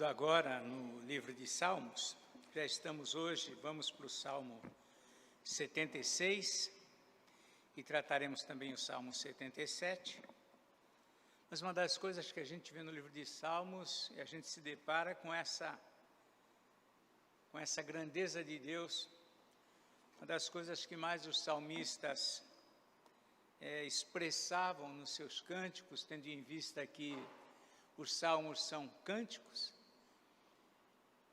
agora no livro de Salmos, já estamos hoje, vamos para o Salmo 76 e trataremos também o Salmo 77. Mas uma das coisas que a gente vê no livro de Salmos, e a gente se depara com essa grandeza de Deus, uma das coisas que mais os salmistas expressavam nos seus cânticos, tendo em vista que os salmos são cânticos.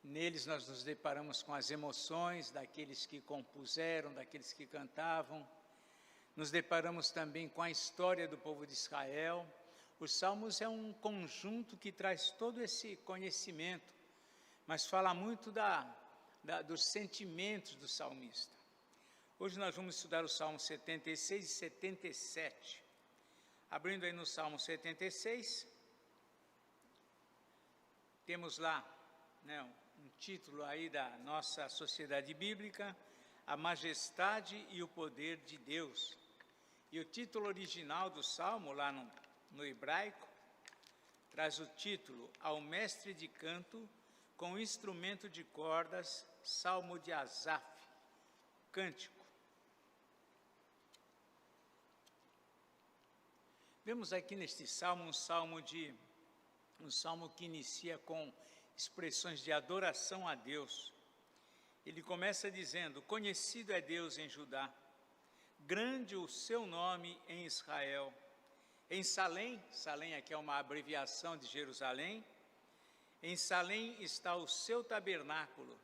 Neles nós nos deparamos com as emoções daqueles que compuseram, daqueles que cantavam. Nos deparamos também com a história do povo de Israel. Os salmos é um conjunto que traz todo esse conhecimento, mas fala muito dos sentimentos do salmista. Hoje nós vamos estudar o Salmo 76 e 77. Abrindo aí no Salmo 76, temos lá um título aí da nossa sociedade bíblica, A Majestade e o Poder de Deus. E o título original do Salmo, lá no hebraico, traz o título, Ao Mestre de Canto, com instrumento de cordas, Salmo de Asaf, Cântico. Vemos aqui neste Salmo um salmo que inicia com expressões de adoração a Deus. Ele começa dizendo, conhecido é Deus em Judá, grande o seu nome em Israel. Em Salém, Salém aqui é uma abreviação de Jerusalém, em Salém está o seu tabernáculo,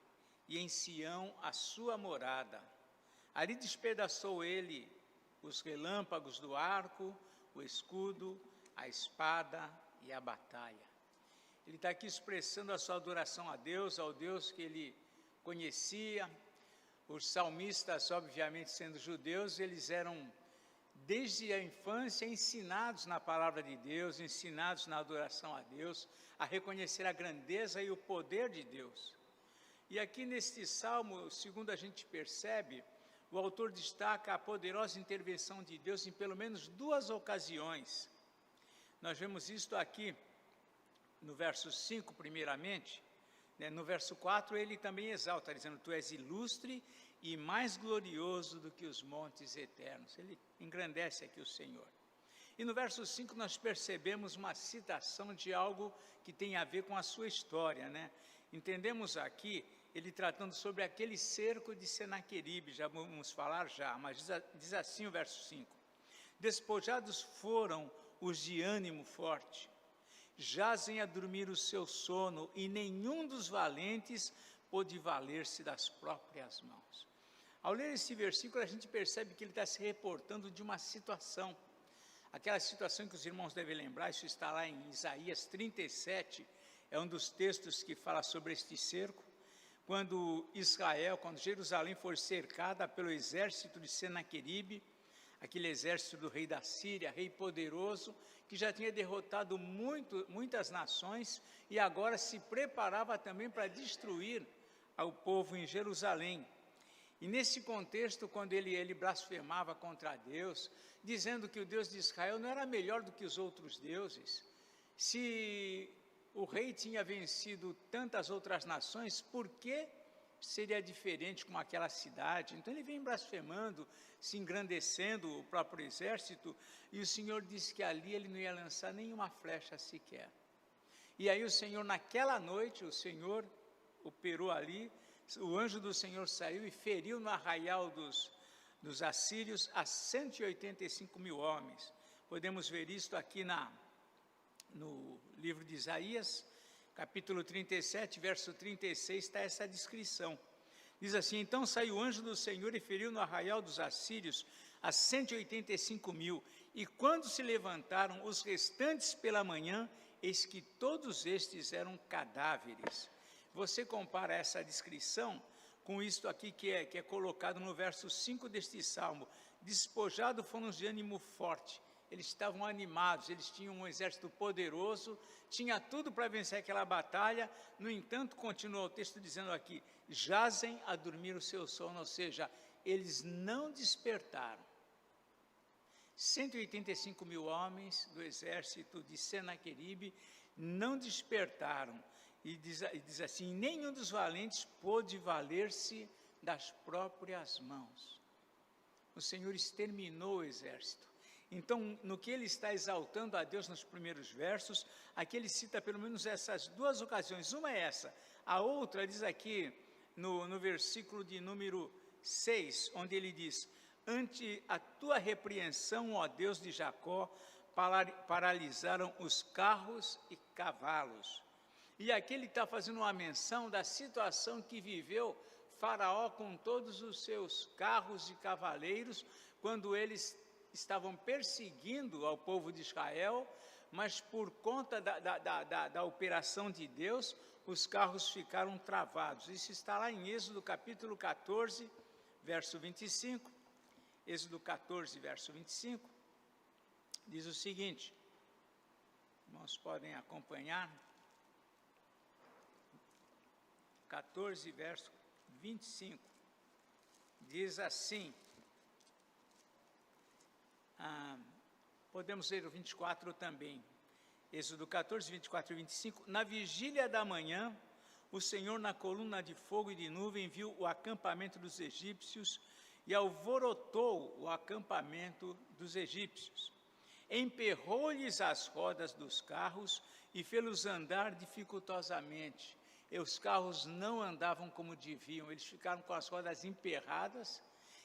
e em Sião a sua morada. Ali despedaçou ele os relâmpagos do arco, o escudo, a espada e a batalha. Ele está aqui expressando a sua adoração a Deus, ao Deus que ele conhecia. Os salmistas, obviamente sendo judeus, eles eram desde a infância ensinados na palavra de Deus, ensinados na adoração a Deus, a reconhecer a grandeza e o poder de Deus. E aqui neste salmo, segundo a gente percebe, o autor destaca a poderosa intervenção de Deus em pelo menos duas ocasiões. Nós vemos isto aqui no verso 5, primeiramente. No verso 4, ele também exalta, dizendo, tu és ilustre e mais glorioso do que os montes eternos. Ele engrandece aqui o Senhor. E no verso 5 nós percebemos uma citação de algo que tem a ver com a sua história, Entendemos aqui, ele tratando sobre aquele cerco de Senaqueribe, já vamos falar já, mas diz assim o verso 5. Despojados foram os de ânimo forte, jazem a dormir o seu sono, e nenhum dos valentes pôde valer-se das próprias mãos. Ao ler esse versículo, a gente percebe que ele está se reportando de uma situação, aquela situação que os irmãos devem lembrar, isso está lá em Isaías 37, é um dos textos que fala sobre este cerco, quando Jerusalém for cercada pelo exército de Senaqueribe, aquele exército do rei da Síria, rei poderoso, que já tinha derrotado muitas nações e agora se preparava também para destruir o povo em Jerusalém. E nesse contexto, quando ele blasfemava contra Deus, dizendo que o Deus de Israel não era melhor do que os outros deuses, se o rei tinha vencido tantas outras nações, por que seria diferente com aquela cidade? Então ele vem blasfemando, se engrandecendo o próprio exército, e o Senhor disse que ali ele não ia lançar nenhuma flecha sequer. E aí o Senhor, naquela noite, o Senhor operou ali, o anjo do Senhor saiu e feriu no arraial dos assírios a 185 mil homens. Podemos ver isto aqui no livro de Isaías, capítulo 37, verso 36, está essa descrição. Diz assim, então saiu o anjo do Senhor e feriu no arraial dos assírios a 185 mil, e quando se levantaram os restantes pela manhã, eis que todos estes eram cadáveres. Você compara essa descrição com isto aqui que é colocado no verso 5 deste salmo, despojado foram os de ânimo forte. Eles estavam animados, eles tinham um exército poderoso, tinha tudo para vencer aquela batalha. No entanto, continua o texto dizendo aqui, jazem a dormir o seu sono, ou seja, eles não despertaram. 185 mil homens do exército de Senaqueribe não despertaram. e diz assim: nenhum dos valentes pôde valer-se das próprias mãos. O Senhor exterminou o exército. Então, no que ele está exaltando a Deus nos primeiros versos, aqui ele cita pelo menos essas duas ocasiões. Uma é essa, a outra diz aqui no versículo de número 6, onde ele diz: ante a tua repreensão, ó Deus de Jacó, paralisaram os carros e cavalos. E aqui ele está fazendo uma menção da situação que viveu Faraó com todos os seus carros e cavaleiros, quando eles estavam perseguindo ao povo de Israel, mas por conta da operação de Deus, os carros ficaram travados. Isso está lá em Êxodo capítulo 14, verso 25. Êxodo 14, verso 25, diz o seguinte, irmãos podem acompanhar, 14, verso 25, diz assim, podemos ler o 24 também, Êxodo 14, 24 e 25, na vigília da manhã, o Senhor na coluna de fogo e de nuvem viu o acampamento dos egípcios e alvorotou o acampamento dos egípcios. Emperrou-lhes as rodas dos carros e fê-los andar dificultosamente. E os carros não andavam como deviam, eles ficaram com as rodas emperradas.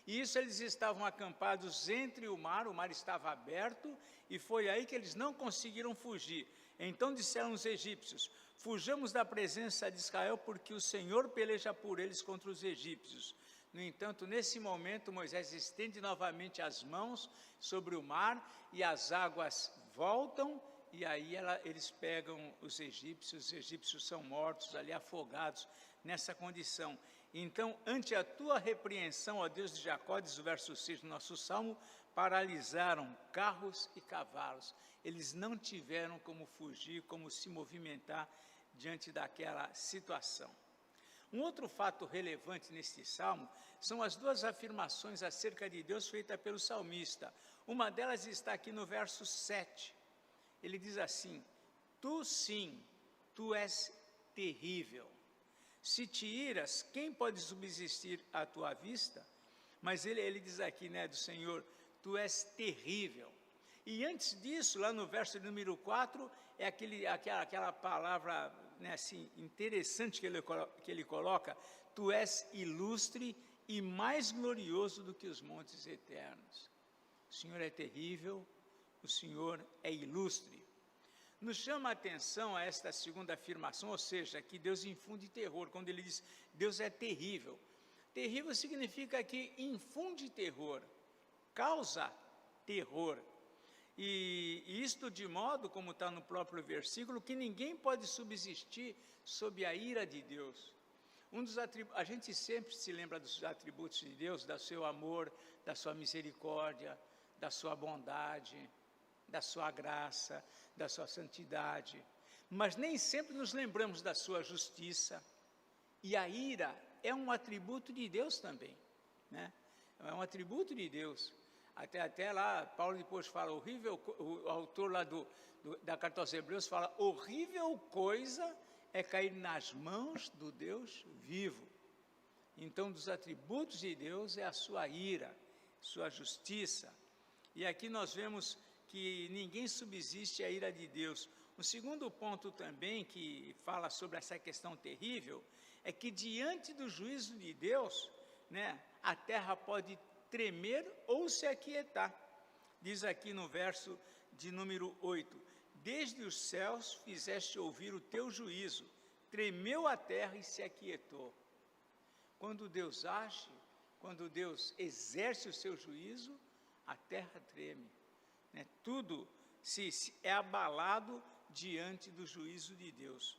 E isso eles estavam acampados entre o mar estava aberto, e foi aí que eles não conseguiram fugir. Então disseram os egípcios: fujamos da presença de Israel, porque o Senhor peleja por eles contra os egípcios. No entanto, nesse momento, Moisés estende novamente as mãos sobre o mar, e as águas voltam, e aí eles pegam os egípcios são mortos ali, afogados nessa condição. Então, ante a tua repreensão, ó Deus de Jacó, diz o verso 6 do nosso Salmo, paralisaram carros e cavalos. Eles não tiveram como fugir, como se movimentar diante daquela situação. Um outro fato relevante neste salmo são as duas afirmações acerca de Deus feitas pelo salmista. Uma delas está aqui no verso 7. Ele diz assim: tu sim, tu és terrível. Se te iras, quem pode subsistir à tua vista? Mas ele diz aqui, do Senhor, tu és terrível. E antes disso, lá no verso número 4, é aquela palavra assim, interessante que ele coloca: tu és ilustre e mais glorioso do que os montes eternos. O Senhor é terrível, o Senhor é ilustre. Nos chama a atenção a esta segunda afirmação, ou seja, que Deus infunde terror, quando ele diz Deus é terrível. Terrível significa que infunde terror, causa terror. E isto de modo, como está no próprio versículo, que ninguém pode subsistir sob a ira de Deus. A gente sempre se lembra dos atributos de Deus, do seu amor, da sua misericórdia, da sua bondade, da sua graça, da sua santidade, mas nem sempre nos lembramos da sua justiça. E a ira é um atributo de Deus também, é um atributo de Deus. Até lá, Paulo depois fala, o autor lá da carta aos Hebreus fala, horrível coisa é cair nas mãos do Deus vivo. Então, dos atributos de Deus é a sua ira, sua justiça. E aqui nós vemos que ninguém subsiste à ira de Deus. O segundo ponto também que fala sobre essa questão terrível é que diante do juízo de Deus, a terra pode tremer ou se aquietar. Diz aqui no verso de número 8, desde os céus fizeste ouvir o teu juízo, tremeu a terra e se aquietou. Quando Deus age, quando Deus exerce o seu juízo, a terra treme, tudo se é abalado diante do juízo de Deus.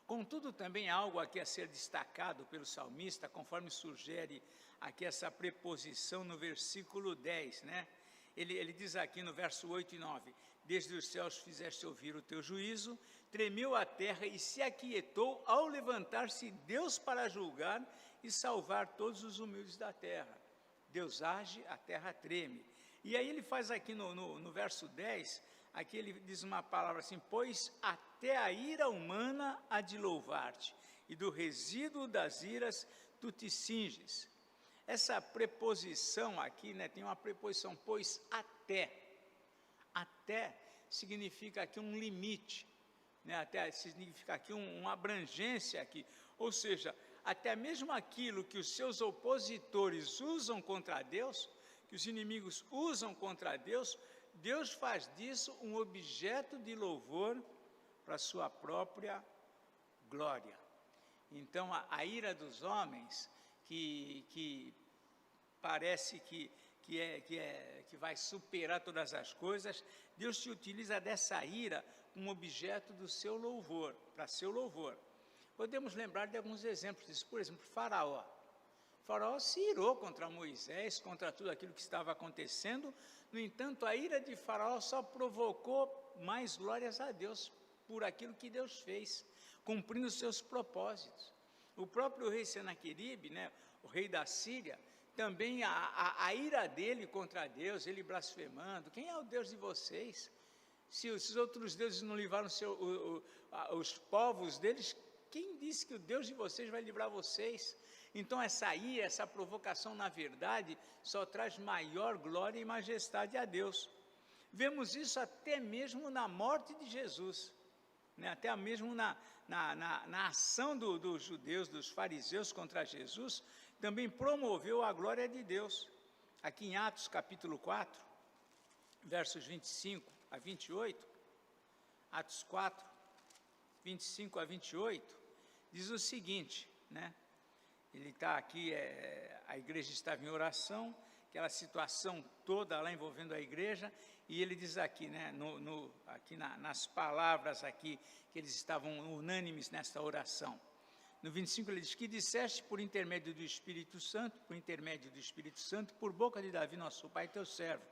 Contudo, também há algo aqui a ser destacado pelo salmista, conforme sugere aqui essa preposição no versículo 10, Ele diz aqui no verso 8 e 9, desde os céus fizeste ouvir o teu juízo, tremeu a terra e se aquietou ao levantar-se Deus para julgar e salvar todos os humildes da terra. Deus age, a terra treme. E aí ele faz aqui no verso 10, aqui ele diz uma palavra assim, pois a até a ira humana há de louvar-te, e do resíduo das iras tu te cinges. Essa preposição aqui, né, tem uma preposição, pois até. Até significa aqui um limite, né, até significa aqui uma abrangência aqui, ou seja, até mesmo aquilo que os seus opositores usam contra Deus, que os inimigos usam contra Deus, Deus faz disso um objeto de louvor para a sua própria glória. Então, a ira dos homens, que parece que vai superar todas as coisas, Deus se utiliza dessa ira como objeto do seu louvor, para seu louvor. Podemos lembrar de alguns exemplos disso. Por exemplo, Faraó. Faraó se irou contra Moisés, contra tudo aquilo que estava acontecendo. No entanto, a ira de Faraó só provocou mais glórias a Deus por aquilo que Deus fez, cumprindo os seus propósitos. O próprio rei Senaqueribe, né, o rei da Síria, também a ira dele contra Deus, ele blasfemando: quem é o Deus de vocês? Se os outros deuses não livraram os povos deles, quem disse que o Deus de vocês vai livrar vocês? Então essa ira, essa provocação, na verdade, só traz maior glória e majestade a Deus. Vemos isso até mesmo na morte de Jesus, né? Até mesmo na ação dos judeus, dos fariseus contra Jesus, também promoveu a glória de Deus. Aqui em Atos capítulo 4, versos 25 a 28, Atos 4, 25 a 28, diz o seguinte, né? Ele está aqui, a igreja estava em oração, aquela situação toda lá envolvendo a igreja, e ele diz aqui, né, aqui nas palavras aqui, que eles estavam unânimes nesta oração. No 25 ele diz: que disseste por intermédio do Espírito Santo, por boca de Davi, nosso pai, teu servo.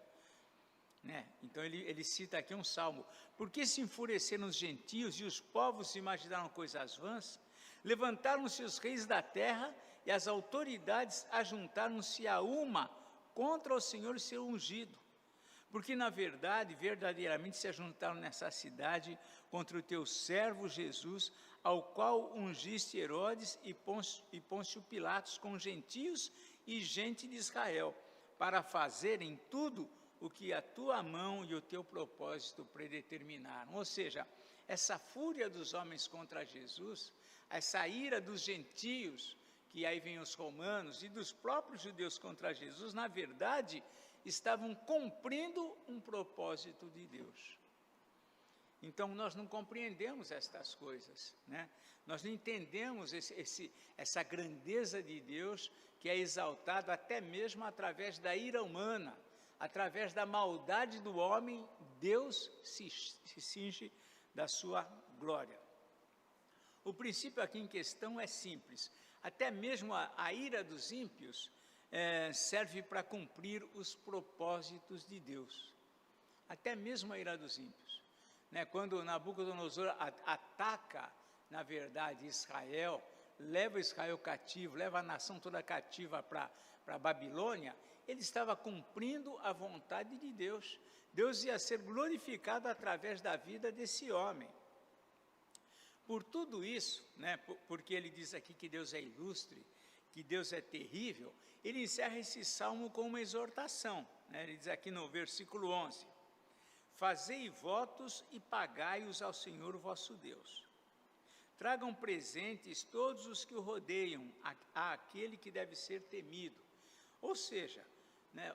Né? Então ele cita aqui um salmo: por que se enfureceram os gentios e os povos se imaginaram coisas vãs? Levantaram-se os reis da terra e as autoridades ajuntaram-se a uma contra o Senhor e seu ungido. Porque, na verdade, verdadeiramente se ajuntaram nessa cidade contra o teu servo Jesus, ao qual ungiste Herodes e Pôncio Pilatos com gentios e gente de Israel, para fazerem tudo o que a tua mão e o teu propósito predeterminaram. Ou seja, essa fúria dos homens contra Jesus, essa ira dos gentios, que aí vem os romanos, e dos próprios judeus contra Jesus, na verdade, estavam cumprindo um propósito de Deus. Então, nós não compreendemos estas coisas, né? Nós não entendemos essa grandeza de Deus, que é exaltado até mesmo através da ira humana, através da maldade do homem. Deus se cinge da sua glória. O princípio aqui em questão é simples. Até mesmo a ira dos ímpios serve para cumprir os propósitos de Deus. Até mesmo a ira dos ímpios. Né? Quando Nabucodonosor ataca, na verdade, Israel, leva Israel cativo, leva a nação toda cativa para a Babilônia, ele estava cumprindo a vontade de Deus. Deus ia ser glorificado através da vida desse homem. Por tudo isso, né, porque ele diz aqui que Deus é ilustre, que Deus é terrível, ele encerra esse salmo com uma exortação, né? Ele diz aqui no versículo 11: fazei votos e pagai-os ao Senhor vosso Deus. Tragam presentes todos os que o rodeiam, àquele que deve ser temido. Ou seja, né,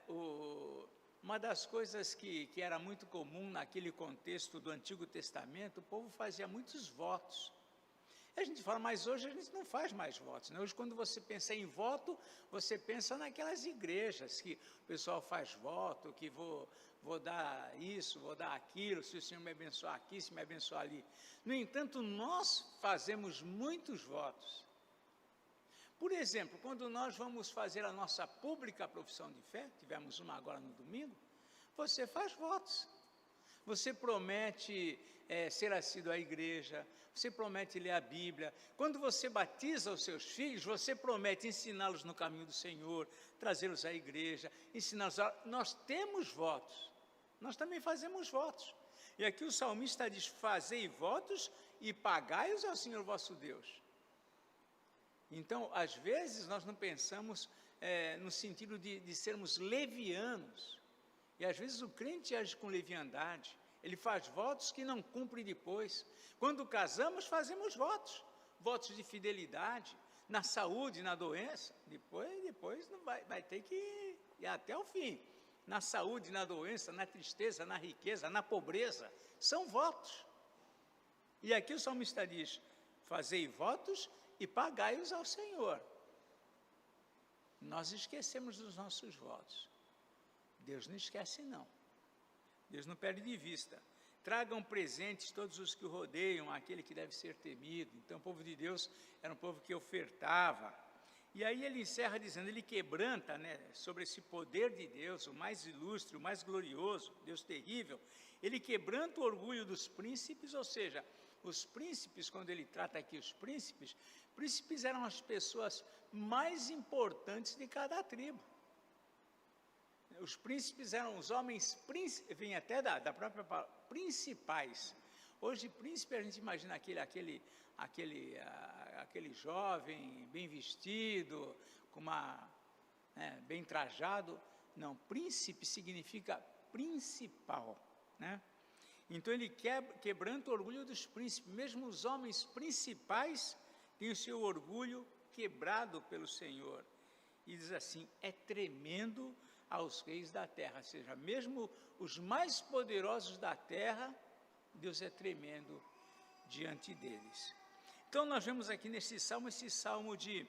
uma das coisas que era muito comum naquele contexto do Antigo Testamento, o povo fazia muitos votos. A gente fala, mas hoje a gente não faz mais votos, né? Hoje, quando você pensa em voto, você pensa naquelas igrejas que o pessoal faz voto, que vou dar isso, vou dar aquilo, se o Senhor me abençoar aqui, se me abençoar ali. No entanto, nós fazemos muitos votos. Por exemplo, quando nós vamos fazer a nossa pública profissão de fé, tivemos uma agora no domingo, você faz votos. Você promete ser assíduo à igreja, você promete ler a Bíblia. Quando você batiza os seus filhos, você promete ensiná-los no caminho do Senhor, trazê-los à igreja, ensiná-los a... Nós temos votos, nós também fazemos votos. E aqui o salmista diz: fazei votos e pagai-os ao Senhor vosso Deus. Então, às vezes, nós não pensamos no sentido de sermos levianos. E às vezes o crente age com leviandade. Ele faz votos que não cumpre depois. Quando casamos, fazemos votos. Votos de fidelidade, na saúde, na doença. Depois não vai ter que ir até o fim. Na saúde, na doença, na tristeza, na riqueza, na pobreza. São votos. E aqui o salmista diz, fazei votos e pagai-os ao Senhor. Nós esquecemos dos nossos votos. Deus não esquece, não. Deus não perde de vista. Tragam presentes todos os que o rodeiam, aquele que deve ser temido. Então, o povo de Deus era um povo que ofertava. E aí ele encerra dizendo, ele quebranta, né, sobre esse poder de Deus, o mais ilustre, o mais glorioso, Deus terrível. Ele quebranta o orgulho dos príncipes, ou seja, os príncipes, quando ele trata aqui os príncipes eram as pessoas mais importantes de cada tribo. Os príncipes eram os homens, vem até da própria palavra, principais. Hoje, príncipe, a gente imagina aquele jovem, bem vestido, bem trajado. Não, príncipe significa principal, né? Então, ele quebranta o orgulho dos príncipes. Mesmo os homens principais têm o seu orgulho quebrado pelo Senhor. E diz assim, é tremendo aos reis da terra, ou seja, mesmo os mais poderosos da terra, Deus é tremendo diante deles. Então nós vemos aqui nesse salmo, esse salmo de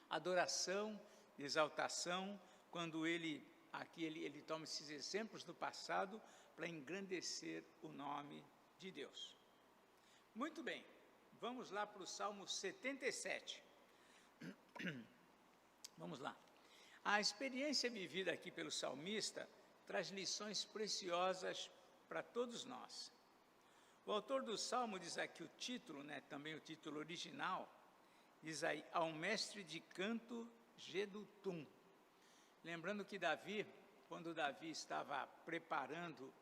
adoração, de exaltação, quando ele toma esses exemplos do passado para engrandecer o nome de Deus. Muito bem, vamos lá para o Salmo 77. Vamos lá. A experiência vivida aqui pelo salmista traz lições preciosas para todos nós. O autor do Salmo diz aqui o título, né, também o título original, diz aí, ao mestre de canto Jedutum. Lembrando que Davi, quando Davi estava preparando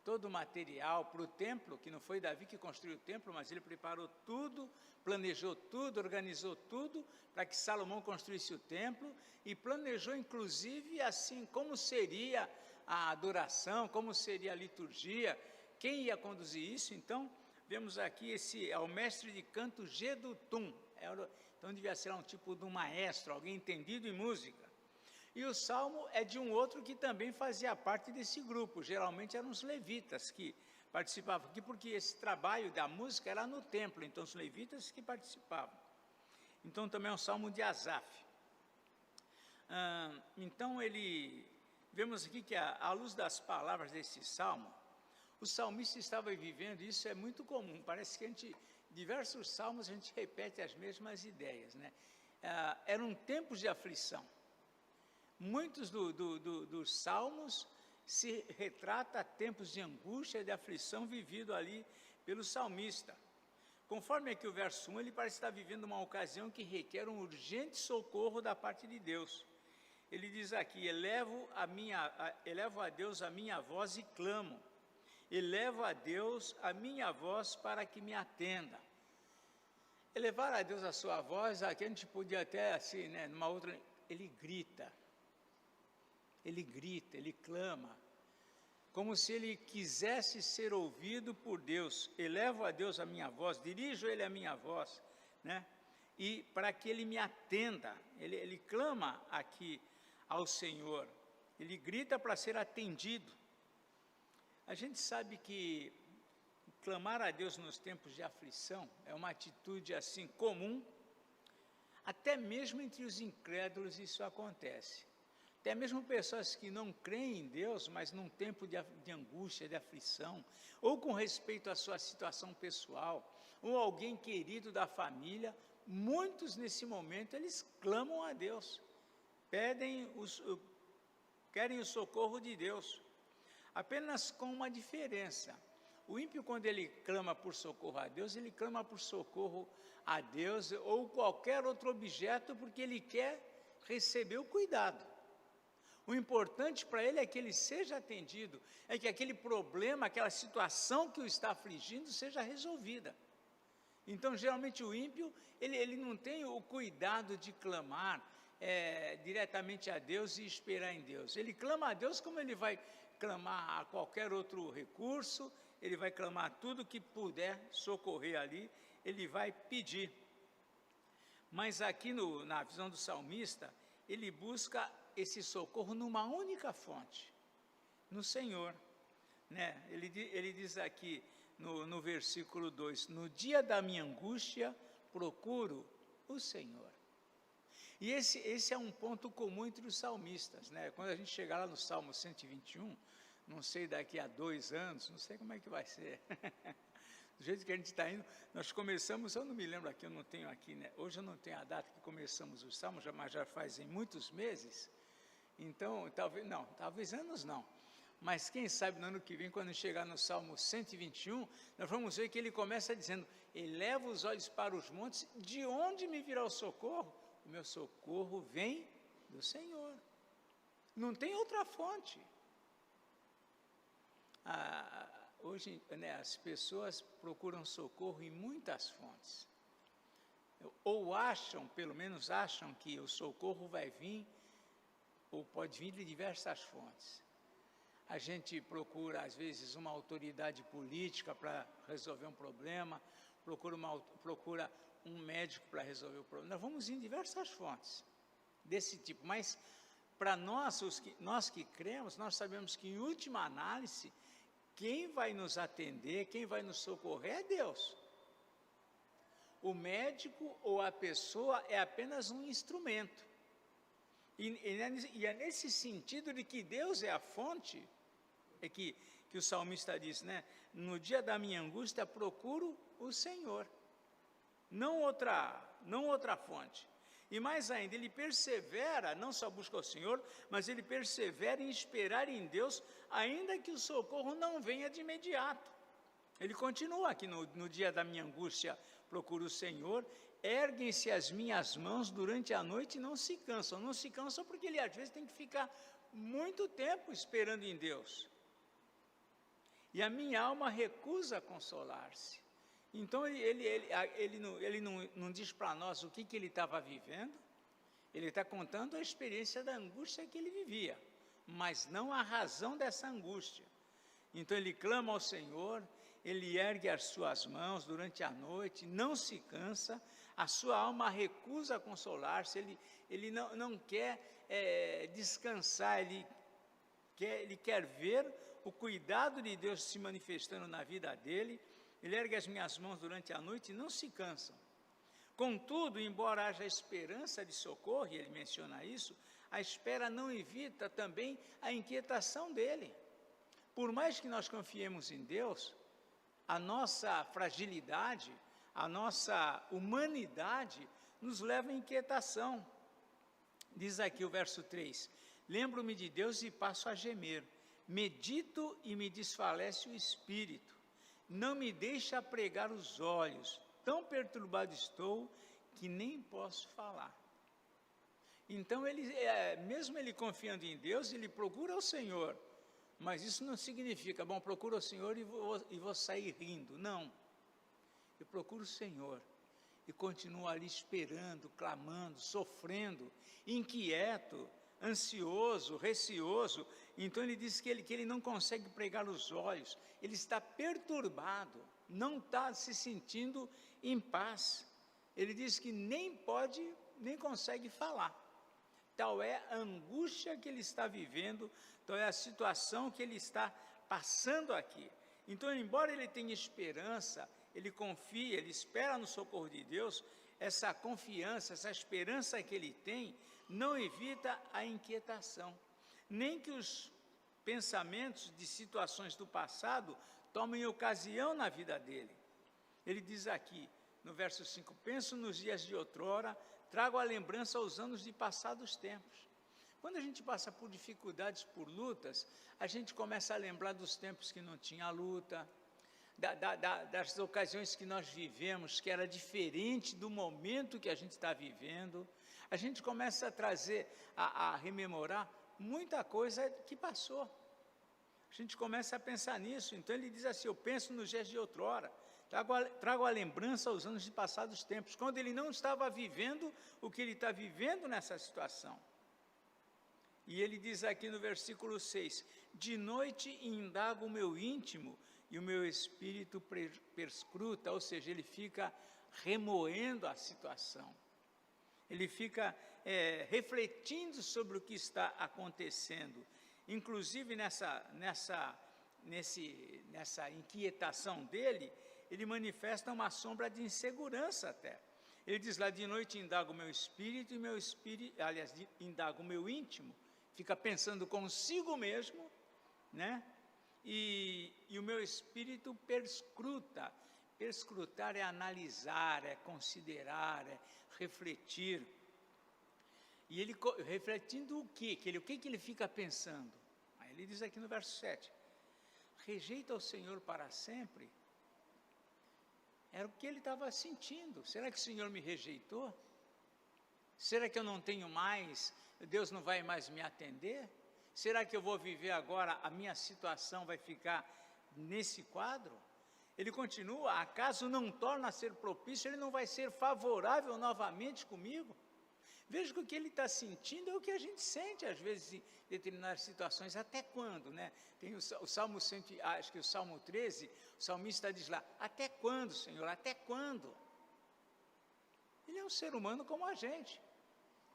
todo o material para o templo, que não foi Davi que construiu o templo, mas ele preparou tudo, planejou tudo, organizou tudo, para que Salomão construísse o templo, e planejou inclusive assim, como seria a adoração, como seria a liturgia, quem ia conduzir isso. Então, vemos aqui ao mestre de canto Jedutum, então devia ser um tipo de um maestro, alguém entendido em música. E o salmo é de um outro que também fazia parte desse grupo, geralmente eram os levitas que participavam aqui, porque esse trabalho da música era no templo, então os levitas que participavam. Então também é um salmo de Asaf. Então vemos aqui que à luz das palavras desse salmo, o salmista estava vivendo, isso é muito comum, parece que diversos salmos a gente repete as mesmas ideias, né? Eram tempos de aflição. Muitos dos salmos se retrata tempos de angústia e de aflição vivido ali pelo salmista. Conforme aqui o verso 1, ele parece estar vivendo uma ocasião que requer um urgente socorro da parte de Deus. Ele diz aqui, elevo a Deus a minha voz e clamo. Elevo a Deus a minha voz para que me atenda. Elevar a Deus a sua voz, aqui a gente podia até assim, né, numa outra, ele grita, ele clama, como se ele quisesse ser ouvido por Deus. Elevo a Deus a minha voz, dirijo ele a minha voz, né? E para que ele me atenda, ele clama aqui ao Senhor, ele grita para ser atendido. A gente sabe que clamar a Deus nos tempos de aflição é uma atitude assim comum, até mesmo entre os incrédulos isso acontece. Até mesmo pessoas que não creem em Deus, mas num tempo de angústia, de aflição, ou com respeito à sua situação pessoal, ou alguém querido da família, muitos nesse momento eles clamam a Deus, querem o socorro de Deus, apenas com uma diferença. O ímpio, quando ele clama por socorro a Deus, ele clama por socorro a Deus ou qualquer outro objeto, porque ele quer receber o cuidado. O importante para ele é que ele seja atendido, é que aquele problema, aquela situação que o está afligindo seja resolvida. Então, geralmente o ímpio, ele não tem o cuidado de clamar diretamente a Deus e esperar em Deus. Ele clama a Deus como ele vai clamar a qualquer outro recurso, ele vai clamar tudo que puder socorrer ali, ele vai pedir. Mas aqui na visão do salmista, ele busca esse socorro numa única fonte, no Senhor. Né? Ele diz aqui no versículo 2, no dia da minha angústia, procuro o Senhor. E esse é um ponto comum entre os salmistas. Né? Quando a gente chegar lá no Salmo 121, não sei daqui a 2 anos, não sei como é que vai ser. Do jeito que a gente está indo, nós começamos, eu não me lembro aqui, eu não tenho aqui, né? Hoje eu não tenho a data que começamos os salmos, mas já fazem muitos meses. Então, talvez anos não. Mas quem sabe no ano que vem, quando chegar no Salmo 121, nós vamos ver que ele começa dizendo, eleva os olhos para os montes, de onde me virá o socorro? O meu socorro vem do Senhor. Não tem outra fonte. Hoje, né, as pessoas procuram socorro em muitas fontes. Ou acham, pelo menos acham, que o socorro vai vir, ou pode vir de diversas fontes. A gente procura, às vezes, uma autoridade política para resolver um problema, procura um médico para resolver o problema. Nós vamos em diversas fontes desse tipo, mas para nós que cremos, nós sabemos que, em última análise, quem vai nos atender, quem vai nos socorrer é Deus. O médico ou a pessoa é apenas um instrumento. E é nesse sentido de que Deus é a fonte, é que o salmista diz, né? No dia da minha angústia procuro o Senhor, não outra fonte. E mais ainda, ele persevera, não só busca o Senhor, mas ele persevera em esperar em Deus, ainda que o socorro não venha de imediato. Ele continua aqui no dia da minha angústia, procuro o Senhor, erguem-se as minhas mãos durante a noite e não se cansam. Não se cansam porque ele às vezes tem que ficar muito tempo esperando em Deus. E a minha alma recusa consolar-se. Então ele não diz para nós o que ele estava vivendo, ele está contando a experiência da angústia que ele vivia, mas não a razão dessa angústia. Então ele clama ao Senhor, ele ergue as suas mãos durante a noite, não se cansa, a sua alma recusa consolar-se, ele não quer descansar, ele quer ver o cuidado de Deus se manifestando na vida dele. Ele ergue as minhas mãos durante a noite e não se cansam. Contudo, embora haja esperança de socorro, e ele menciona isso, a espera não evita também a inquietação dele. Por mais que nós confiemos em Deus, a nossa fragilidade, a nossa humanidade nos leva à inquietação. Diz aqui o verso 3, lembro-me de Deus e passo a gemer, medito e me desfalece o espírito. Não me deixa pregar os olhos, tão perturbado estou que nem posso falar. Então, mesmo ele confiando em Deus, ele procura o Senhor, mas isso não significa, procura o Senhor e vou sair rindo, não. Eu procuro o Senhor e continuo ali esperando, clamando, sofrendo, inquieto, ansioso, receoso. Então ele diz que ele não consegue pregar os olhos, ele está perturbado, não está se sentindo em paz. Ele diz que nem consegue falar. Tal é a angústia que ele está vivendo, tal é a situação que ele está passando aqui. Então, embora ele tenha esperança, ele confia, ele espera no socorro de Deus, essa confiança, essa esperança que ele tem, não evita a inquietação, nem que os pensamentos de situações do passado tomem ocasião na vida dele. Ele diz aqui, no verso 5, penso nos dias de outrora, trago a lembrança aos anos de passados tempos. Quando a gente passa por dificuldades, por lutas, a gente começa a lembrar dos tempos que não tinha luta, das ocasiões que nós vivemos, que era diferente do momento que a gente está vivendo. A gente começa a rememorar muita coisa que passou. A gente começa a pensar nisso. Então ele diz assim: eu penso nos dias de outrora, trago a lembrança aos anos de passados tempos, quando ele não estava vivendo o que ele está vivendo nessa situação. E ele diz aqui no versículo 6, de noite indago o meu íntimo e o meu espírito perscruta, ou seja, ele fica remoendo a situação. Ele fica refletindo sobre o que está acontecendo. Inclusive nessa inquietação dele, ele manifesta uma sombra de insegurança até. Ele diz lá, de noite indago o meu espírito, e meu espírito, aliás, indago o meu íntimo, fica pensando consigo mesmo, né? E o meu espírito perscruta. Perscrutar é analisar, é considerar, é refletir. E ele refletindo o quê? O que ele fica pensando? Aí ele diz aqui no verso 7, rejeita o Senhor para sempre? Era o que ele estava sentindo. Será que o Senhor me rejeitou? Será que eu não tenho mais? Deus não vai mais me atender? Será que eu vou viver agora, a minha situação vai ficar nesse quadro? Ele continua, acaso não torna a ser propício, ele não vai ser favorável novamente comigo? Veja que o que ele está sentindo é o que a gente sente, às vezes, em determinadas situações. Até quando, né? Tem o Salmo 100, acho que o Salmo 13, o salmista diz lá, até quando, Senhor, até quando? Ele é um ser humano como a gente,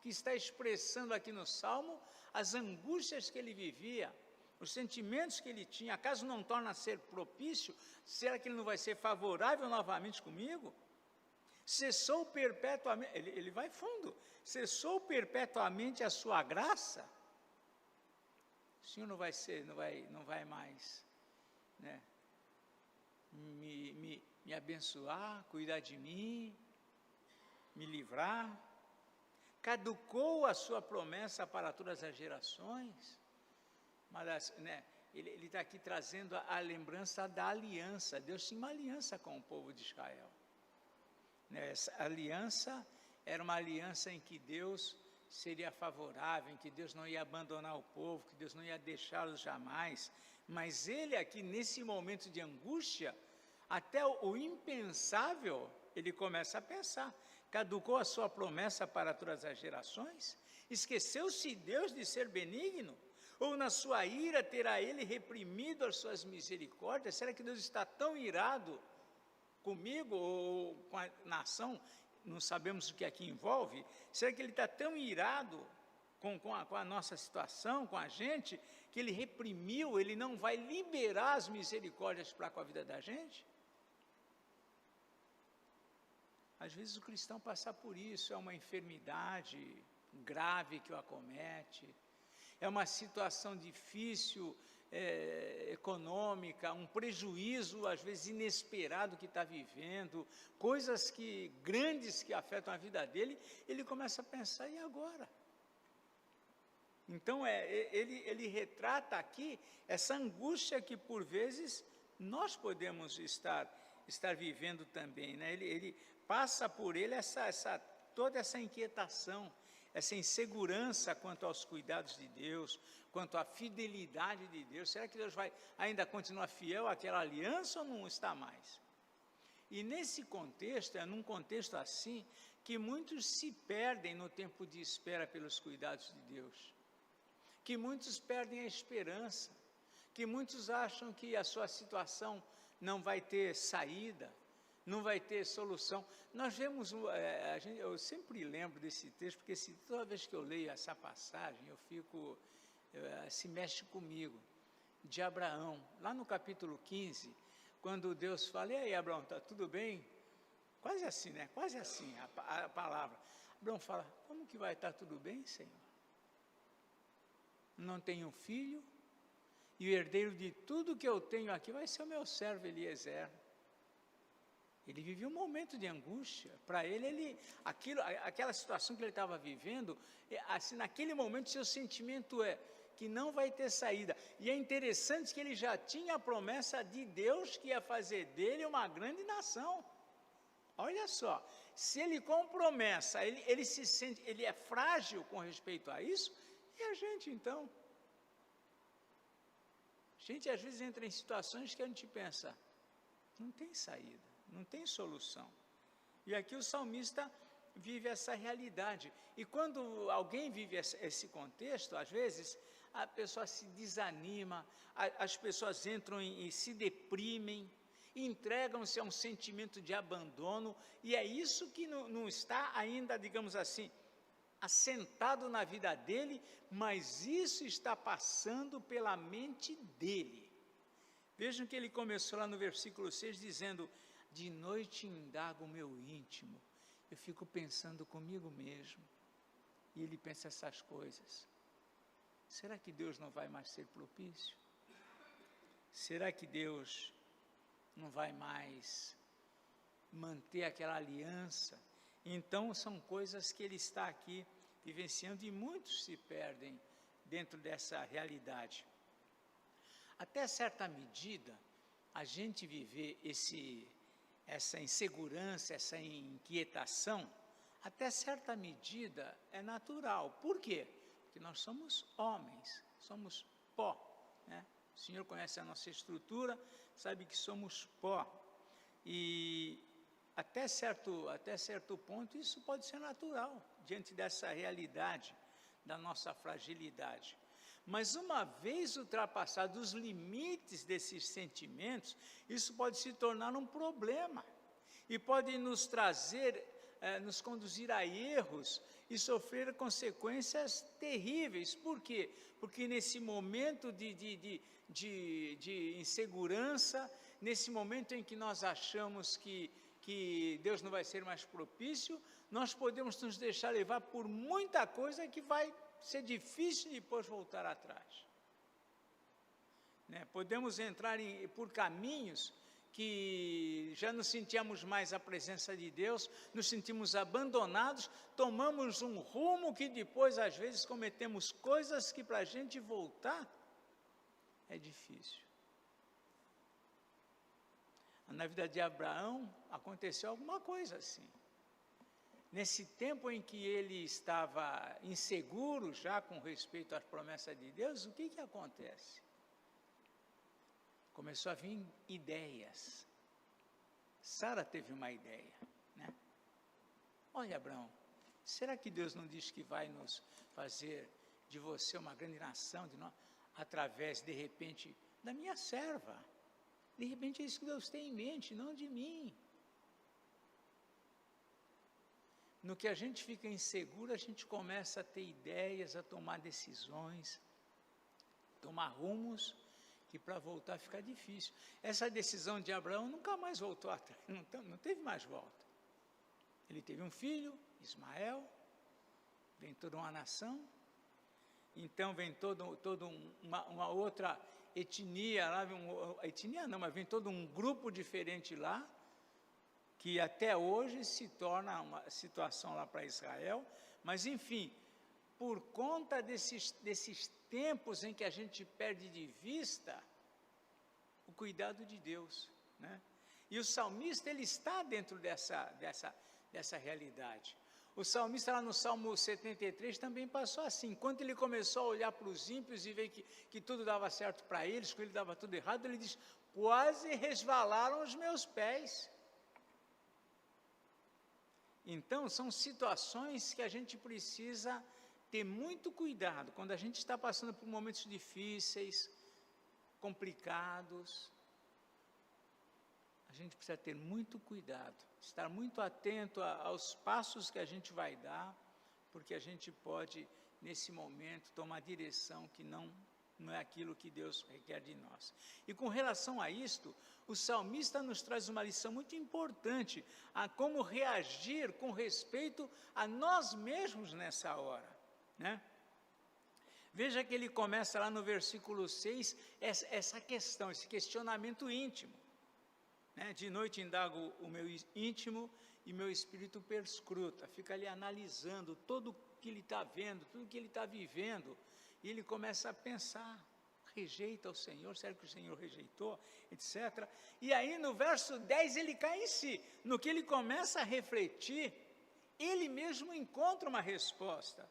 que está expressando aqui no Salmo as angústias que ele vivia, os sentimentos que ele tinha. Acaso não torna a ser propício? Será que ele não vai ser favorável novamente comigo? Cessou perpetuamente, ele vai fundo, cessou perpetuamente a sua graça? O Senhor não vai mais, né, me abençoar, cuidar de mim, me livrar? Caducou a sua promessa para todas as gerações? Mas, né, ele está aqui trazendo a lembrança da aliança. Deus tinha uma aliança com o povo de Israel. Essa aliança era uma aliança em que Deus seria favorável, em que Deus não ia abandonar o povo, que Deus não ia deixá-los jamais. Mas ele aqui, nesse momento de angústia, até o impensável, ele começa a pensar. Caducou a sua promessa para todas as gerações? Esqueceu-se Deus de ser benigno? Ou na sua ira terá ele reprimido as suas misericórdias? Será que Deus está tão irado comigo ou com a nação? Não sabemos o que aqui envolve. Será que ele está tão irado com a nossa situação, com a gente, que ele reprimiu, ele não vai liberar as misericórdias para com a vida da gente? Às vezes o cristão passa por isso, é uma enfermidade grave que o acomete, é uma situação difícil, econômica, um prejuízo às vezes inesperado que está vivendo, coisas grandes que afetam a vida dele, ele começa a pensar, e agora? Então ele retrata aqui essa angústia que por vezes nós podemos estar vivendo também, né? Ele passa por ele toda essa inquietação, essa insegurança quanto aos cuidados de Deus, quanto à fidelidade de Deus. Será que Deus vai ainda continuar fiel àquela aliança ou não está mais? E nesse contexto, é num contexto assim, que muitos se perdem no tempo de espera pelos cuidados de Deus, que muitos perdem a esperança, que muitos acham que a sua situação não vai ter saída, não vai ter solução. Nós vemos, eu sempre lembro desse texto, porque toda vez que eu leio essa passagem, se mexe comigo, de Abraão, lá no capítulo 15, quando Deus fala, e aí Abraão, está tudo bem? Quase assim, né? Quase assim a palavra. Abraão fala, como que vai estar tudo bem, Senhor? Não tenho filho, e o herdeiro de tudo que eu tenho aqui vai ser o meu servo Eliezer. Ele vivia um momento de angústia. Para ele, aquela situação que ele estava vivendo, assim, naquele momento, seu sentimento é que não vai ter saída. E é interessante que ele já tinha a promessa de Deus que ia fazer dele uma grande nação. Olha só, se ele com promessa, ele se sente, ele é frágil com respeito a isso, E a gente então? A gente às vezes entra em situações que a gente pensa, não tem saída, não tem solução. E aqui o salmista vive essa realidade. E quando alguém vive esse contexto, às vezes a pessoa se desanima, as pessoas entram e se deprimem, entregam-se a um sentimento de abandono, e é isso que não está ainda, digamos assim, assentado na vida dele, mas isso está passando pela mente dele. Vejam que ele começou lá no versículo 6 dizendo, de noite indago o meu íntimo, eu fico pensando comigo mesmo, e ele pensa essas coisas, será que Deus não vai mais ser propício? Será que Deus não vai mais manter aquela aliança? Então são coisas que ele está aqui vivenciando e muitos se perdem dentro dessa realidade. Até certa medida, a gente viver essa insegurança, essa inquietação, até certa medida é natural. Por quê? Porque nós somos homens, somos pó, né? O Senhor conhece a nossa estrutura, sabe que somos pó. E até certo ponto isso pode ser natural, diante dessa realidade da nossa fragilidade. Mas uma vez ultrapassados os limites desses sentimentos, isso pode se tornar um problema. E pode nos trazer, nos conduzir a erros e sofrer consequências terríveis. Por quê? Porque nesse momento de insegurança, nesse momento em que nós achamos que Deus não vai ser mais propício, nós podemos nos deixar levar por muita coisa que vai ser difícil depois voltar atrás. Né? Podemos entrar por caminhos que já não sentíamos mais a presença de Deus, nos sentimos abandonados, tomamos um rumo que depois, às vezes, cometemos coisas que para a gente voltar é difícil. Na vida de Abraão aconteceu alguma coisa assim. Nesse tempo em que ele estava inseguro já com respeito às promessas de Deus, o que acontece? Começou a vir ideias. Sara teve uma ideia, né? Olha, Abraão, será que Deus não diz que vai nos fazer de você uma grande nação, através, de repente, da minha serva? De repente é isso que Deus tem em mente, não de mim. No que a gente fica inseguro, a gente começa a ter ideias, a tomar decisões, tomar rumos, que para voltar fica difícil. Essa decisão de Abraão nunca mais voltou atrás, não teve mais volta. Ele teve um filho, Ismael, vem toda uma nação, então vem toda uma outra etnia, mas vem todo um grupo diferente lá, que até hoje se torna uma situação lá para Israel, mas enfim, por conta desses tempos em que a gente perde de vista o cuidado de Deus, né? E o salmista, ele está dentro dessa realidade. O salmista lá no Salmo 73 também passou assim, quando ele começou a olhar para os ímpios e ver que tudo dava certo para eles, que ele dava tudo errado, ele diz, quase resvalaram os meus pés. Então, são situações que a gente precisa ter muito cuidado, quando a gente está passando por momentos difíceis, complicados, a gente precisa ter muito cuidado, estar muito atento aos passos que a gente vai dar, porque a gente pode, nesse momento, tomar direção que não é aquilo que Deus requer de nós. E com relação a isto, o salmista nos traz uma lição muito importante, a como reagir com respeito a nós mesmos nessa hora, né? Veja que ele começa lá no versículo 6, essa questão, esse questionamento íntimo, né? De noite indago o meu íntimo e meu espírito perscruta, fica ali analisando tudo o que ele está vendo, tudo que ele está vivendo, e ele começa a pensar, rejeita o Senhor, será que o Senhor rejeitou, etc. E aí no verso 10 ele cai em si, no que ele começa a refletir, ele mesmo encontra uma resposta.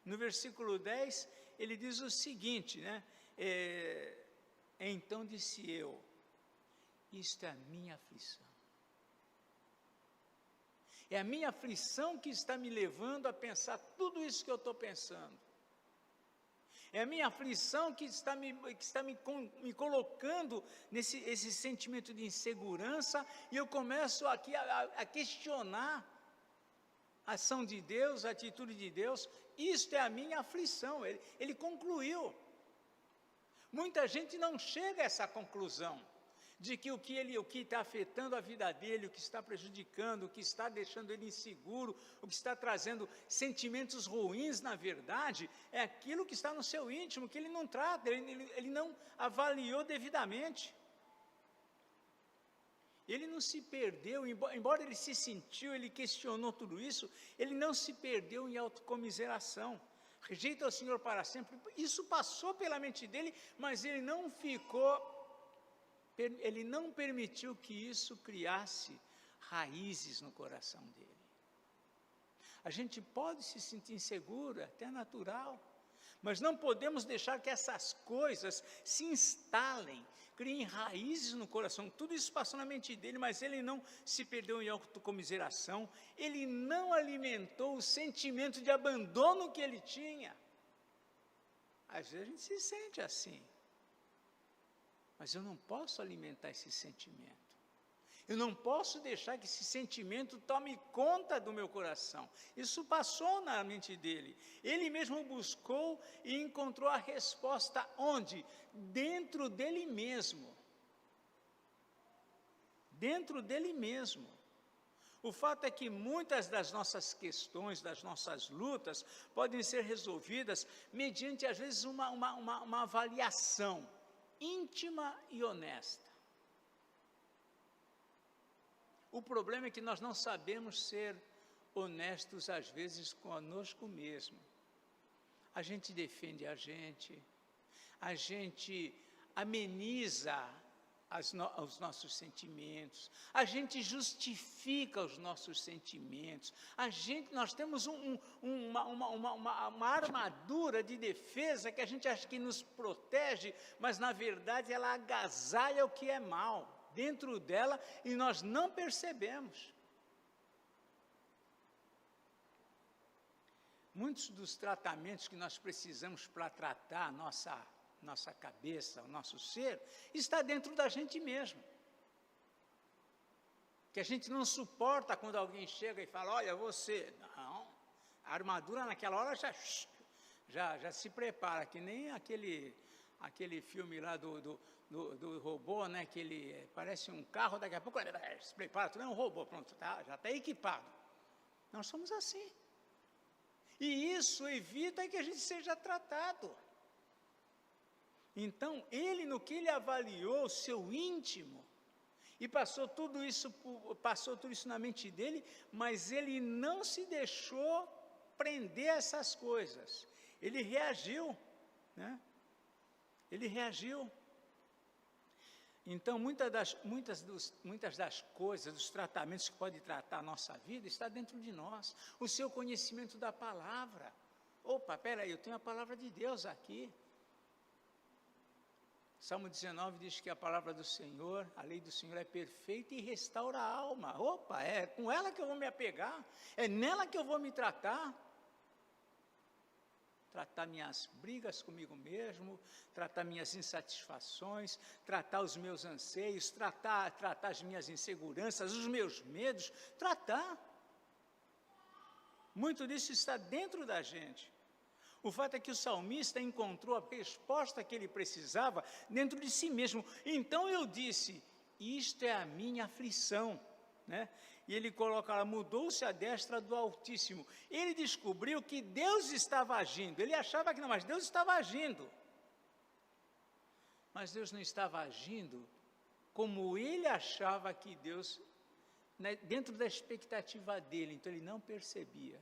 No versículo 10, ele diz o seguinte, né? Então disse eu, isto é a minha aflição. É a minha aflição que está me levando a pensar tudo isso que eu estou pensando. É a minha aflição que está me colocando esse sentimento de insegurança, e eu começo aqui a questionar a ação de Deus, a atitude de Deus. Isto é a minha aflição. Ele concluiu. Muita gente não chega a essa conclusão, de que o que está afetando a vida dele, o que está prejudicando, o que está deixando ele inseguro, o que está trazendo sentimentos ruins, na verdade, é aquilo que está no seu íntimo, que ele não trata, ele não avaliou devidamente. Ele não se perdeu, embora ele se sentiu, ele questionou tudo isso, ele não se perdeu em autocomiseração. Rejeita o Senhor para sempre. Isso passou pela mente dele, mas ele não permitiu que isso criasse raízes no coração dele. A gente pode se sentir inseguro, é até natural, mas não podemos deixar que essas coisas se instalem, criem raízes no coração. Tudo isso passou na mente dele, mas ele não se perdeu em autocomiseração, ele não alimentou o sentimento de abandono que ele tinha. Às vezes a gente se sente assim, mas eu não posso alimentar esse sentimento. Eu não posso deixar que esse sentimento tome conta do meu coração. Isso passou na mente dele. Ele mesmo buscou e encontrou a resposta onde? Dentro dele mesmo. Dentro dele mesmo. O fato é que muitas das nossas questões, das nossas lutas, podem ser resolvidas mediante, às vezes, uma avaliação íntima e honesta. O problema é que nós não sabemos ser honestos, às vezes, conosco mesmo. A gente defende a gente ameniza os nossos sentimentos, a gente justifica os nossos sentimentos, nós temos uma armadura de defesa que a gente acha que nos protege, mas na verdade ela agasalha o que é mal dentro dela e nós não percebemos. Muitos dos tratamentos que nós precisamos para tratar a nossa cabeça, o nosso ser, está dentro da gente mesmo. Que a gente não suporta quando alguém chega e fala, olha, você... Não, a armadura naquela hora já se prepara, que nem aquele filme lá do robô, né, que ele parece um carro, daqui a pouco ele se prepara, tudo é um robô, pronto, já está equipado. Nós somos assim. E isso evita que a gente seja tratado. Então, no que ele avaliou o seu íntimo, e passou tudo isso na mente dele, mas ele não se deixou prender a essas coisas. Ele reagiu, né? Ele reagiu. Então, muitas das coisas, dos tratamentos que pode tratar a nossa vida, está dentro de nós. O seu conhecimento da palavra. Opa, peraí, eu tenho a palavra de Deus aqui. Salmo 19 diz que a palavra do Senhor, a lei do Senhor é perfeita e restaura a alma. Opa, é com ela que eu vou me apegar, é nela que eu vou me tratar. Tratar minhas brigas comigo mesmo, tratar minhas insatisfações, tratar os meus anseios, tratar as minhas inseguranças, os meus medos, tratar. Muito disso está dentro da gente. O fato é que o salmista encontrou a resposta que ele precisava dentro de si mesmo. Então eu disse, isto é a minha aflição, né? E ele coloca lá, mudou-se a destra do Altíssimo. Ele descobriu que Deus estava agindo. Ele achava que não, mas Deus estava agindo. Mas Deus não estava agindo como ele achava que Deus, né, dentro da expectativa dele. Então ele não percebia.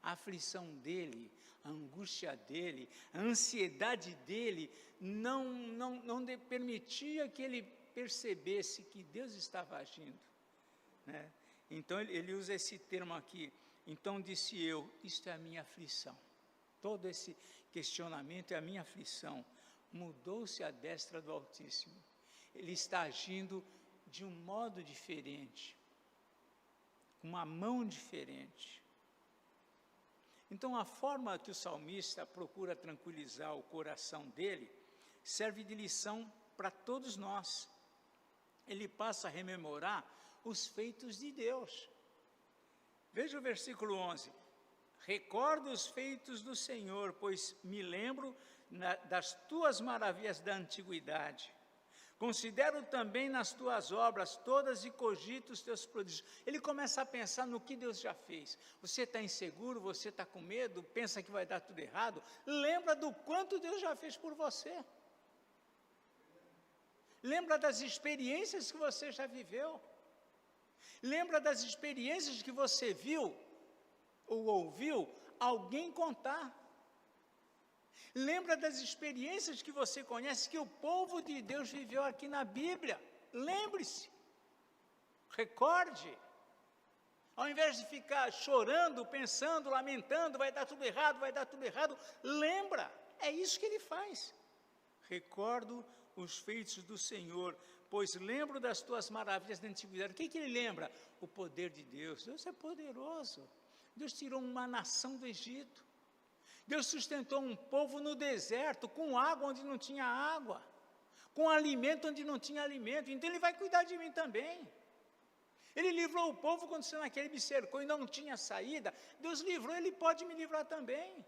A aflição dele, a angústia dele, a ansiedade dele, não permitia que ele percebesse que Deus estava agindo, né? Então ele usa esse termo aqui, Então disse eu, isto é a minha aflição. Todo esse questionamento é a minha aflição. Mudou-se a destra do Altíssimo. Ele está agindo de um modo diferente, uma mão diferente. Então, a forma que o salmista procura tranquilizar o coração dele serve de lição para todos nós. Ele passa a rememorar os feitos de Deus. Veja o versículo 11. Recordo os feitos do Senhor, pois me lembro das tuas maravilhas da antiguidade. Considero também nas tuas obras todas e cogito os teus prodígios. Ele começa a pensar no que Deus já fez. Você está inseguro, você está com medo, pensa que vai dar tudo errado. Lembra do quanto Deus já fez por você. Lembra das experiências que você já viveu. Lembra das experiências que você viu ou ouviu alguém contar. Lembra das experiências que você conhece, que o povo de Deus viveu aqui na Bíblia. Lembre-se, recorde. Ao invés de ficar chorando, pensando, lamentando, vai dar tudo errado, lembra, é isso que ele faz. Recordo os feitos do Senhor, pois lembro das tuas maravilhas da antiguidade. O que ele lembra? O poder de Deus. Deus é poderoso. Deus tirou uma nação do Egito. Deus sustentou um povo no deserto, com água onde não tinha água, com alimento onde não tinha alimento. Então Ele vai cuidar de mim também. Ele livrou o povo quando Senaqueribe me cercou e não tinha saída. Deus livrou, Ele pode me livrar também.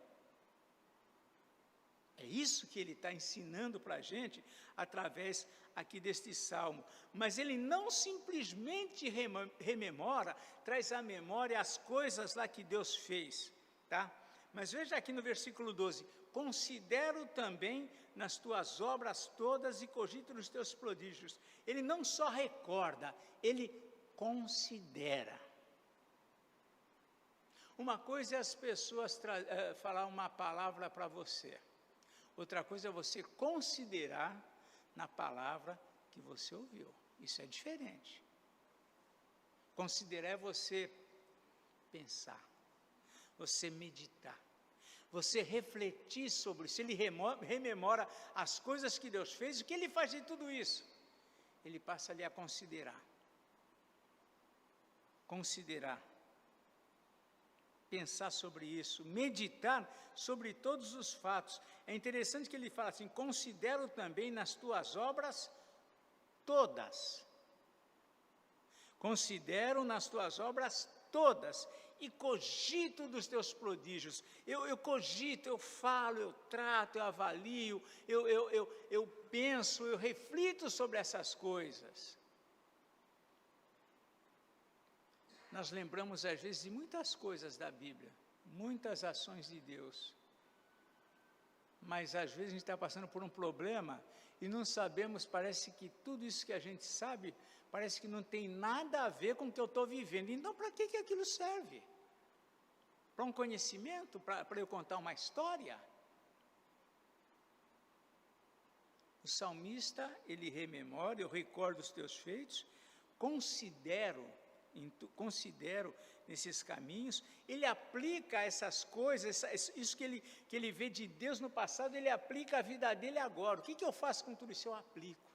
É isso que Ele está ensinando para a gente, através aqui deste salmo. Mas Ele não simplesmente rememora, traz à memória as coisas lá que Deus fez, tá? Mas veja aqui no versículo 12, considero também nas tuas obras todas e cogito nos teus prodígios. Ele não só recorda, ele considera. Uma coisa é as pessoas falar uma palavra para você, outra coisa é você considerar na palavra que você ouviu. Isso é diferente. Considerar é você pensar, você meditar, você refletir sobre isso. Ele rememora as coisas que Deus fez. O que Ele faz de tudo isso? Ele passa ali a considerar. Considerar. Pensar sobre isso, meditar sobre todos os fatos. É interessante que ele fala assim, considero também nas tuas obras todas. Considero nas tuas obras todas e cogito dos teus prodígios. Eu cogito, eu falo, eu trato, eu avalio, eu penso, eu reflito sobre essas coisas. Nós lembramos às vezes de muitas coisas da Bíblia, muitas ações de Deus, mas às vezes a gente está passando por um problema e não sabemos, parece que tudo isso que a gente sabe, parece que não tem nada a ver com o que eu estou vivendo. Então, para que aquilo serve? Para um conhecimento? Para eu contar uma história? O salmista, ele rememora, eu recordo os teus feitos, considero nesses caminhos, ele aplica essas coisas, isso que ele vê de Deus no passado, ele aplica a vida dele agora. O que eu faço com tudo isso? Eu aplico.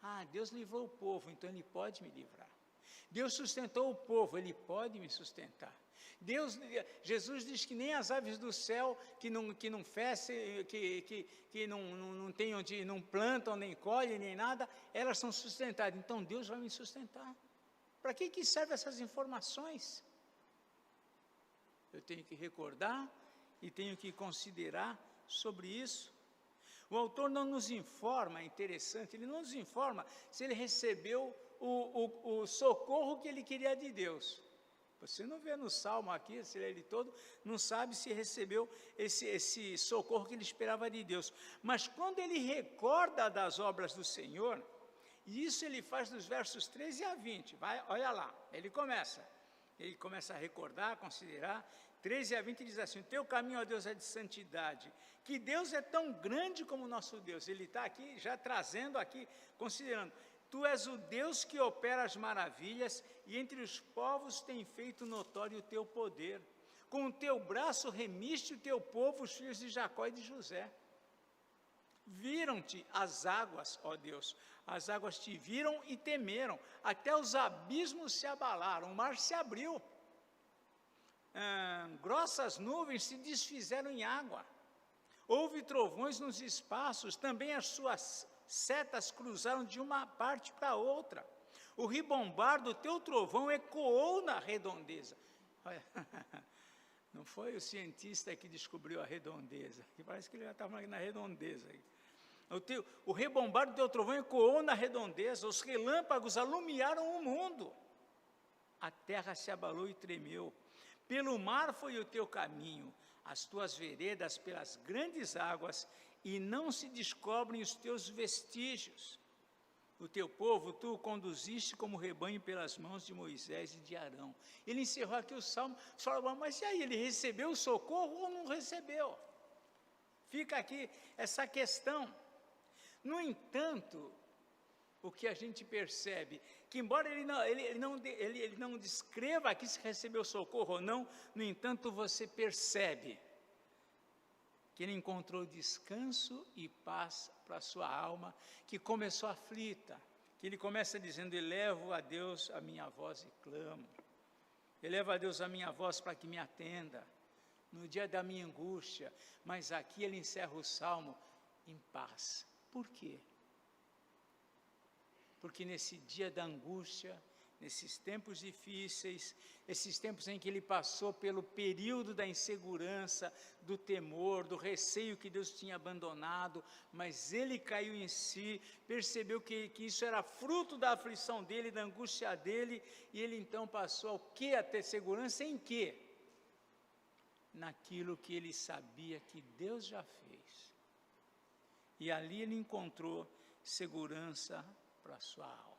Ah, Deus livrou o povo, então Ele pode me livrar. Deus sustentou o povo, Ele pode me sustentar. Jesus diz que nem as aves do céu, que não fecem, que não tem onde, não plantam, nem colhem, nem nada, elas são sustentadas. Então Deus vai me sustentar. Para que servem essas informações? Eu tenho que recordar e tenho que considerar sobre isso. O autor não nos informa, é interessante, ele não nos informa se ele recebeu o socorro que ele queria de Deus. Você não vê no Salmo aqui, se lê ele todo, não sabe se recebeu esse socorro que ele esperava de Deus. Mas quando ele recorda das obras do Senhor, e isso ele faz dos versos 13 a 20, olha lá, ele começa a recordar, a considerar. 13 a 20 diz assim, o teu caminho, ó Deus, é de santidade, que Deus é tão grande como o nosso Deus. Ele está aqui já trazendo aqui, considerando, Tu és o Deus que opera as maravilhas, e entre os povos tem feito notório o teu poder. Com o teu braço remiste o teu povo, os filhos de Jacó e de José. Viram-te as águas, ó Deus, as águas te viram e temeram, até os abismos se abalaram, o mar se abriu. Grossas nuvens se desfizeram em água. Houve trovões nos espaços, também as suas setas cruzaram de uma parte para outra. O ribombar do teu trovão ecoou na redondeza. Não foi o cientista que descobriu a redondeza, que parece que ele já estava na redondeza. O rebombar do teu trovão ecoou na redondeza, os relâmpagos alumiaram o mundo. A terra se abalou e tremeu. Pelo mar foi o teu caminho, as tuas veredas pelas grandes águas, e não se descobrem os teus vestígios. O teu povo, tu o conduziste como rebanho pelas mãos de Moisés e de Arão. Ele encerrou aqui o salmo, falou, mas e aí, ele recebeu o socorro ou não recebeu? Fica aqui essa questão. No entanto, o que a gente percebe, que embora ele não descreva aqui se recebeu socorro ou não, no entanto você percebe que ele encontrou descanso e paz para a sua alma, que começou aflita, que ele começa dizendo, elevo a Deus a minha voz e clamo, elevo a Deus a minha voz para que me atenda, no dia da minha angústia, mas aqui ele encerra o salmo em paz. Por quê? Porque nesse dia da angústia, nesses tempos difíceis, esses tempos em que ele passou pelo período da insegurança, do temor, do receio que Deus tinha abandonado, mas ele caiu em si, percebeu que isso era fruto da aflição dele, da angústia dele, e ele então passou ao quê? A ter segurança em quê? Naquilo que ele sabia que Deus já fez. E ali ele encontrou segurança para a sua alma.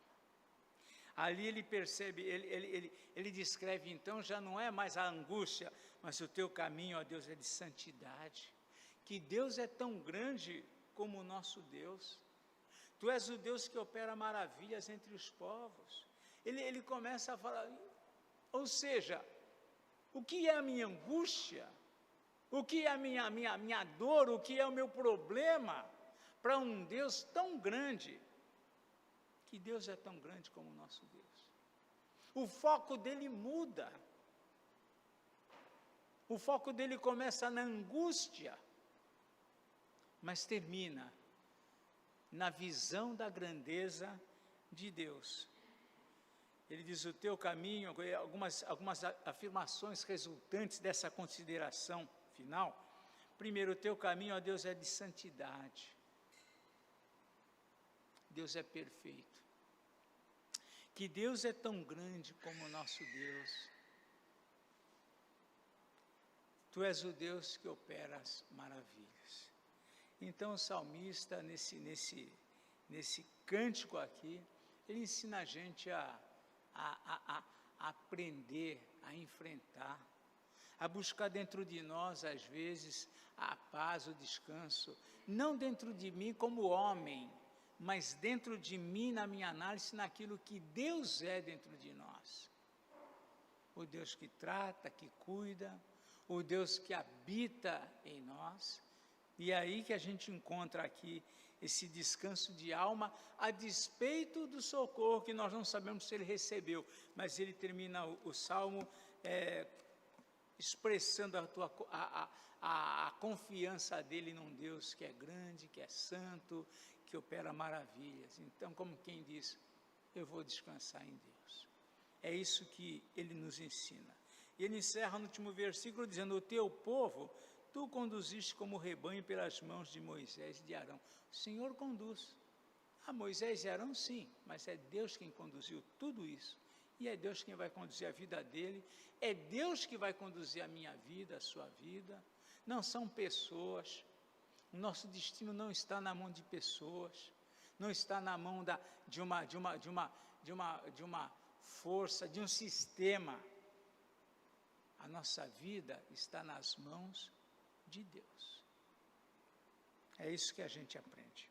Ali ele percebe, ele descreve então, já não é mais a angústia, mas o teu caminho, ó Deus, é de santidade. Que Deus é tão grande como o nosso Deus. Tu és o Deus que opera maravilhas entre os povos. Ele começa a falar, ou seja, o que é a minha angústia? O que é a minha dor? O que é o meu problema? Para um Deus tão grande, que Deus é tão grande como o nosso Deus. O foco dele muda. O foco dele começa na angústia, mas termina na visão da grandeza de Deus. Ele diz, o teu caminho, algumas afirmações resultantes dessa consideração final. Primeiro, o teu caminho, ó Deus, é de santidade. Deus é perfeito. Que Deus é tão grande como o nosso Deus. Tu és o Deus que opera as maravilhas. Então o salmista, nesse cântico aqui, ele ensina a gente a aprender, a enfrentar, a buscar dentro de nós, às vezes, a paz, o descanso, não dentro de mim como homem, mas dentro de mim, na minha análise, naquilo que Deus é dentro de nós. O Deus que trata, que cuida, o Deus que habita em nós, e é aí que a gente encontra aqui esse descanso de alma, a despeito do socorro que nós não sabemos se ele recebeu, mas ele termina o salmo expressando a confiança dele num Deus que é grande, que é santo, que opera maravilhas. Então, como quem diz, eu vou descansar em Deus. É isso que ele nos ensina. E ele encerra no último versículo dizendo, o teu povo, tu conduziste como rebanho pelas mãos de Moisés e de Arão. O Senhor conduz. A Moisés e Arão, sim, mas é Deus quem conduziu tudo isso. E é Deus quem vai conduzir a vida dele, é Deus que vai conduzir a minha vida, a sua vida. Não são pessoas. O nosso destino não está na mão de pessoas, não está na mão de uma força, de um sistema. A nossa vida está nas mãos de Deus. É isso que a gente aprende.